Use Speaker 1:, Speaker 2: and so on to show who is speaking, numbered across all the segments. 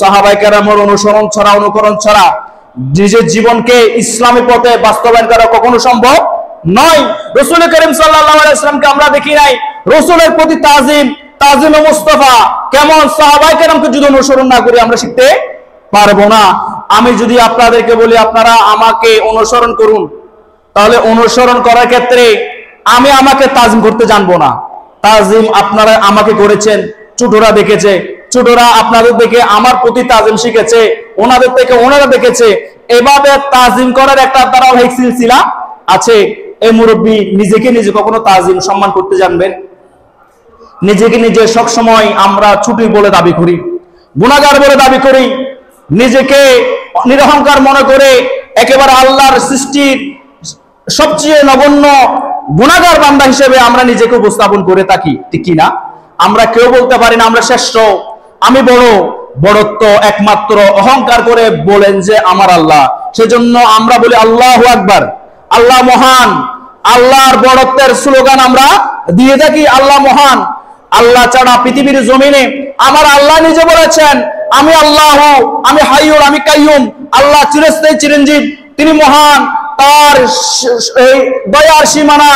Speaker 1: সাহাবায়ে কেরামের অনুসরণ ছাড়া, অনুকরণ ছাড়া নিজের জীবনকে ইসলামী পথে বাস্তবায়ন করা কখনো সম্ভব নয়। রাসূল করিম সাল্লাল্লাহু আলাইহি ওয়াসাল্লামকে আমরা দেখি নাই রাসূলের প্রতি তাজিম মুস্তাফা কেমন, সাহাবায়ে কেরামকে যদি অনুসরণ না করি আমরা শিখতে পারবো না। আমি যদি আপনাদেরকে বলি আপনারা আমাকে অনুসরণ করুন, তাহলে অনুসরণ করার ক্ষেত্রে আমি আমাকে তাজিম করতে জানবো না। তাজিম আপনারা আমাকে করেছেন, ছোটরা দেখেছে, ছোটরা আপনাদের দেখে আমার প্রতি তাজিম শিখেছে, ওনাদের থেকে ওনারা দেখেছে। এভাবে তাজিম করার একটা ধারাবাহিক সিলসিলা আছে। এই মুরব্বী নিজেকে নিজে কখনো তাজিম সম্মান করতে জানবেন? নিজেকে নিজে সবসময় আমরা ছুটি বলে দাবি করি, গুনাহগার বলে দাবি করি, নিজেকে নিরহংকার মনে করে একেবারে আল্লাহর সৃষ্টির সবচেয়ে নগণ্য গুনাহগার বান্দা হিসেবে আমরা নিজেকে উপস্থাপন করে থাকি, ঠিক কি না? আমরা কেউ বলতে পারি না আমরা শ্রেষ্ঠ, আমি বড়। বড়ত্ব একমাত্র অহংকার করে বলেন যে আমার আল্লাহ। সেজন্য আমরা বলি আল্লাহু আকবার, আল্লাহ মহান। আল্লাহর বড়ত্বের স্লোগান আমরা দিয়ে থাকি আল্লাহ মহান। আল্লাহ ছাড়া পৃথিবীর জমিনে আমার আল্লাহ নিজে বলেছেন আমি আল্লাহ, আমি হাইয়ুল, আমি কাইয়ুম। আল্লাহ চিরস্থায়ী চিরঞ্জীব, তিনি মহান, তার দয়ার সীমানা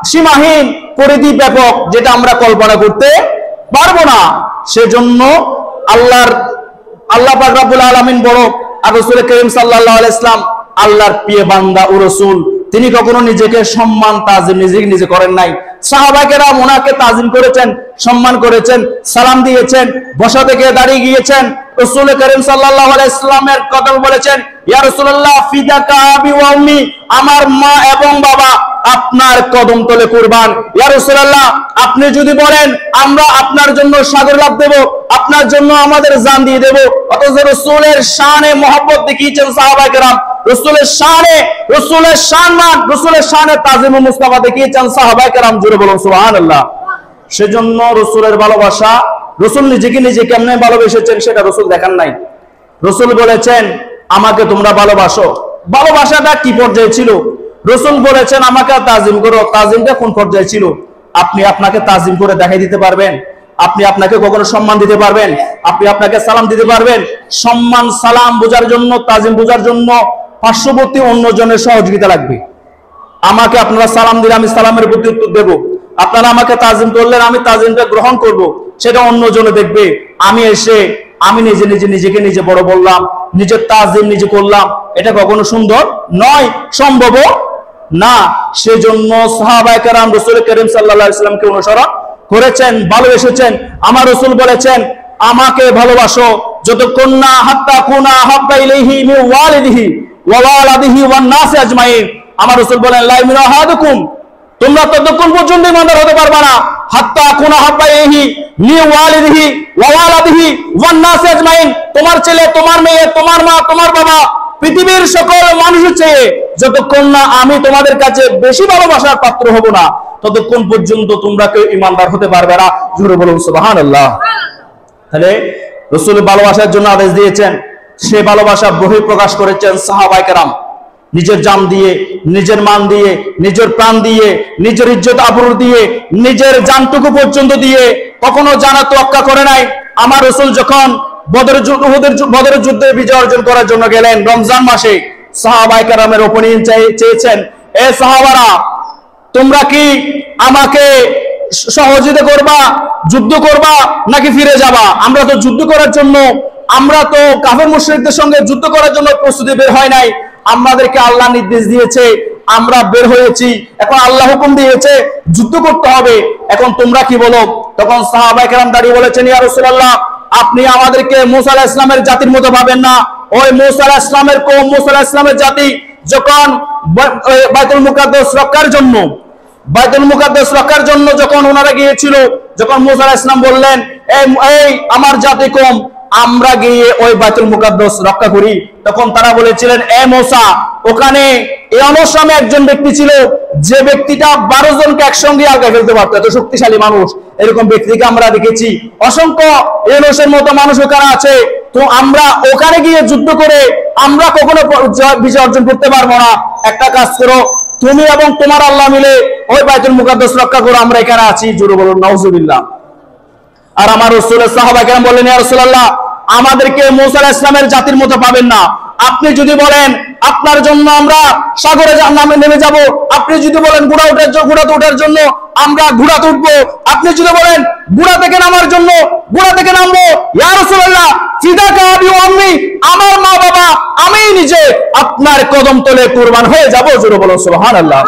Speaker 1: সীমাহীন, পরিধি ব্যাপক, যেটা আমরা কল্পনা করতে পারবো না। সেজন্য আল্লাহ পাক রব্বুল আলামিন বড়, আর রাসূল করিম সাল্লাল্লাহু আলাইহি ওয়াসাল্লাম আল্লাহর প্রিয় বান্দা ও রাসূল, তিনি কখনো নিজেকে সম্মান তাজিম নিজে করেন নাই। সাহাবায়ে কেরাম ওনাকে তাজিম করেছেন, সম্মান করেছেন, সালাম দিয়েছেন, বসা থেকে দাঁড়িয়ে গিয়েছেন। রাসূল করিম সাল্লাল্লাহু আলাইহি ওয়াসাল্লামের কথা বলেছেন ইয়া রাসূলুল্লাহ ফিদাকা আবি ওয়া উম্মি, আমার মা এবং বাবা আপনার কদম তলে কুরবান। ইয়া রাসূলুল্লাহ আপনি যদি বলেন আমরা আপনার জন্য সাগর লাভ দেব, আপনার জন্য আমাদের জান দিয়ে দেব। অথচ রাসূলের শানে মহব্বত দেখিয়েছেন সাহাবায়ে কেরাম, রাসূলের সম্মান, রাসূলের শানে তাজিম মুস্তাফা দেখিয়েছেন সাহাবায়ে কেরাম। জোরে বলুন সুবহানাল্লাহ। সেজন্য রাসূলের ভালোবাসা, রাসূল নিজেকে নিজে কেমনে ভালোবেসেছেন সেটা রাসূল দেখান নাই। রাসূল বলেছেন আমাকে তোমরা ভালোবাসো। ভালোবাসাটা কি পর্যায়ে ছিল? রাসূল বলেছেন আমাকে তাজিম করো। তাজিমটা কোন পর্যায়ে ছিল? আপনি আপনাকে তাজিম করে দেখাই দিতে পারবেন? আপনি আপনাকে কখনো সম্মান দিতে পারবেন? আপনি আপনাকে সালাম দিতে পারবেন? সম্মান সালাম বোঝার জন্য, তাজিম বোঝার জন্য পার্শ্ববর্তী অন্যজনের সহযোগিতা লাগবে। আমাকে আপনারা সালাম দিলে আমি সালামের প্রতি উত্তর দেব, আপনারা আমাকে তাজিম করলেন আমি তাজিমটা গ্রহণ করব, সেটা অন্যজনে দেখবে। আমি নিজেকে নিজে বড় বললাম, নিজের তাজিম নিজে করলাম, এটা কখনো সুন্দর নয়, সম্ভব না। সেজন্য সাহাবায়ে কেরাম রাসূল করিম সাল্লাল্লাহু আলাইহি ওয়াসাল্লামকে অনুসরণ করেছেন, ভালোবেসেছেন। আমার রাসূল বলেছেন আমাকে ভালোবাসো যতক্ষণ না হাত্তা কুনা হাব্বা ইলাইহি মিন ওয়ালিদিহি ওয়া ওয়ালাদিহি ওয়ান নাস আজমাইন। আমার রাসূল বলেন লা ইউমিনু আহাদুকুম, তোমরা ততক্ষণ পর্যন্ত ঈমানদার হতে পারবে না হাত্তা কুনা হাব্বা ইলাইহি মিন ওয়ালিদিহি ওয়া ওয়ালাদিহি ওয়ান নাস আজমাইন, তোমার ছেলে, তোমার মেয়ে, তোমার মা, তোমার বাবা, পৃথিবীর সকল মানুষের চেয়ে যতক্ষণ না আমি তোমাদের কাছে বেশি ভালোবাসার পাত্র হব না, ততক্ষণ পর্যন্ত তোমরা কেউ ঈমানদার হতে পারবে না। জোরে বলুন সুবহানাল্লাহ। তাহলে রাসূল ভালোবাসার জন্য আদেশ দিয়েছেন, সে ভালোবাসা বহিঃপ্রকাশ করেছেন সাহাবায়ে কেরাম নিজের জান দিয়ে, নিজের মান দিয়ে, নিজের প্রাণ দিয়ে, নিজের ইজ্জত আবরু দিয়ে, নিজের জানটুকু পর্যন্ত দিয়ে, কখনো জানা তোয়াক্কা করে নাই। আমার রাসূল যখন বদরের যুদ্ধে বিজয় অর্জন করার জন্য গেলেন রমজান মাসে, সাহাবায়ে কেরামের ওপিনিয়ন চেয়েছেন, এ সাহাবারা তোমরা কি আমাকে সহযোগিতা করবা, যুদ্ধ করবা নাকি ফিরে যাবা? আমরা তো যুদ্ধ করার জন্য, আমরা তো কাফের মুশরিকদের সঙ্গে যুদ্ধ করার জন্য প্রস্তুতি বের হয় নাই, আমাদেরকে আল্লাহ নির্দেশ দিয়েছে, আমরা বের হয়েছি, এখন আল্লাহ হুকুম দিয়েছে যুদ্ধ করতে হবে, এখন তোমরা কি বলো? তখন সাহাবায়ে কেরাম দাঁড়িয়ে বলেছেন ইয়া রাসূলুল্লাহ আপনি আমাদেরকে মুসা আলাইহিস সালামের জাতির মতো ভাবেন না। ওই মুসা আলাইহিস সালামের কওম, মুসা আলাইহিস সালামের জাতি যখন বাইতুল মুকাদ্দাস রক্ষার জন্য যখন ওনারা গিয়েছিল, যখন মুসা আলাইহিস সালাম বললেন এই আমার জাতি কম, আমরা গিয়ে ওই বাইতুল মুকাদ্দাস রক্ষা করি, তখন তারা বলেছিলেন এ মুসা, ওখানে এই অনশনে একজন ব্যক্তি ছিল যে ব্যক্তিটা 12 জনকে একসঙ্গে আগে ফেলতে পারতো, এত শক্তিশালী মানুষ। এরকম ব্যক্তিকে আমরা দেখেছি, অসংখ্য ইউনুসের মতো মানুষ ওখানে আছে। তো আমরা ওখানে গিয়ে যুদ্ধ করে আমরা কখনো বিজয় অর্জন করতে পারবো না। একটা কাজ করো, তুমি এবং তোমার আল্লাহ মিলে ওই বাইতুল মুকাদ্দাস রক্ষা করো, আমরা এখানে আছি। জোরে বলুন নাউজুবিল্লাহ। আর আমার রাসূলের সাহাবায়ে কেরাম বললেন ইয়া রাসূলুল্লাহ আমাদেরকে মুসা আলাইহিস সালামের জাতির মতো পাবেন না। আপনি যদি বলেন আপনার জন্য আমরা সাগরে নামে নেমে যাব, আপনি যদি বলেন ঘোড়াতে ওঠার জন্য আমরা ঘোড়াতে উঠবো, আপনি যদি বলেন ঘোড়া থেকে নামার জন্য ঘোড়া থেকে নামবো, ইয়া রাসূলুল্লাহ ফিদাকা আবি ওয়া আম্মি, আমার মা বাবা আমি নিজে আপনার কদম তলে কুরবান হয়ে যাব। জোরে বলুন সুবহানাল্লাহ।